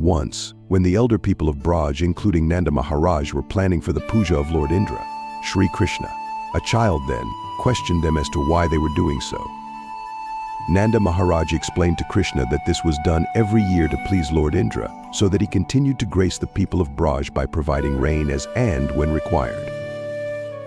Once, when the elder people of Braj, including Nanda Maharaj, were planning for the puja of Lord Indra, Sri Krishna, a child then, questioned them as to why they were doing so. Nanda Maharaj explained to Krishna that this was done every year to please Lord Indra, so that he continued to grace the people of Braj by providing rain as and when required.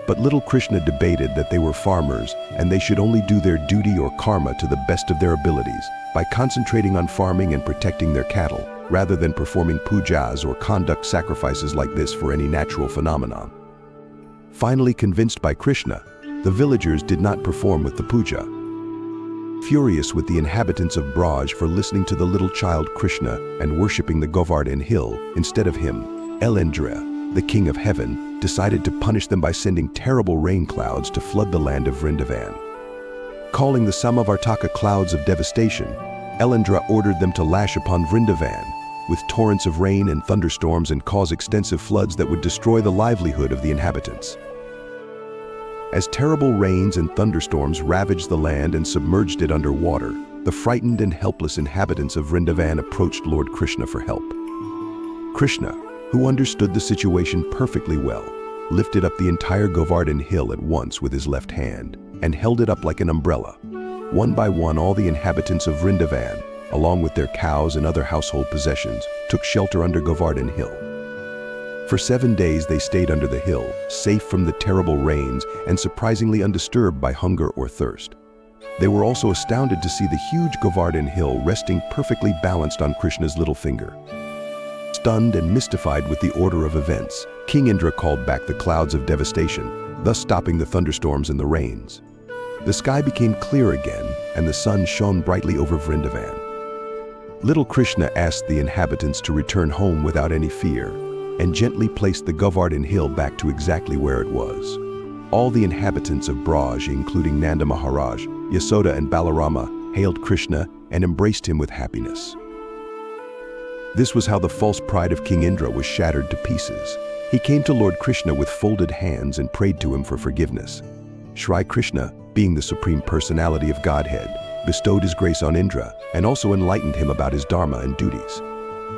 But little Krishna debated that they were farmers and they should only do their duty or karma to the best of their abilities by concentrating on farming and protecting their cattle, rather than performing pujas or conduct sacrifices like this for any natural phenomenon. Finally convinced by Krishna, the villagers did not perform with the puja. Furious with the inhabitants of Braj for listening to the little child Krishna and worshipping the Govardhan Hill instead of him, Elendra, the king of heaven, decided to punish them by sending terrible rain clouds to flood the land of Vrindavan. Calling the Samavartaka clouds of devastation, Elendra ordered them to lash upon Vrindavan with torrents of rain and thunderstorms and cause extensive floods that would destroy the livelihood of the inhabitants. As terrible rains and thunderstorms ravaged the land and submerged it under water, the frightened and helpless inhabitants of Vrindavan approached Lord Krishna for help. Krishna, who understood the situation perfectly well, lifted up the entire Govardhan Hill at once with his left hand and held it up like an umbrella. One by one, all the inhabitants of Vrindavan, along with their cows and other household possessions, took shelter under Govardhan Hill. For 7 days they stayed under the hill, safe from the terrible rains and surprisingly undisturbed by hunger or thirst. They were also astounded to see the huge Govardhan Hill resting perfectly balanced on Krishna's little finger. Stunned and mystified with the order of events, King Indra called back the clouds of devastation, thus stopping the thunderstorms and the rains. The sky became clear again, and the sun shone brightly over Vrindavan. Little Krishna asked the inhabitants to return home without any fear, and gently placed the Govardhan Hill back to exactly where it was. All the inhabitants of Braj, including Nanda Maharaj, Yasoda and Balarama, hailed Krishna and embraced him with happiness. This was how the false pride of King Indra was shattered to pieces. He came to Lord Krishna with folded hands and prayed to him for forgiveness. Sri Krishna, being the Supreme Personality of Godhead, bestowed his grace on Indra and also enlightened him about his dharma and duties.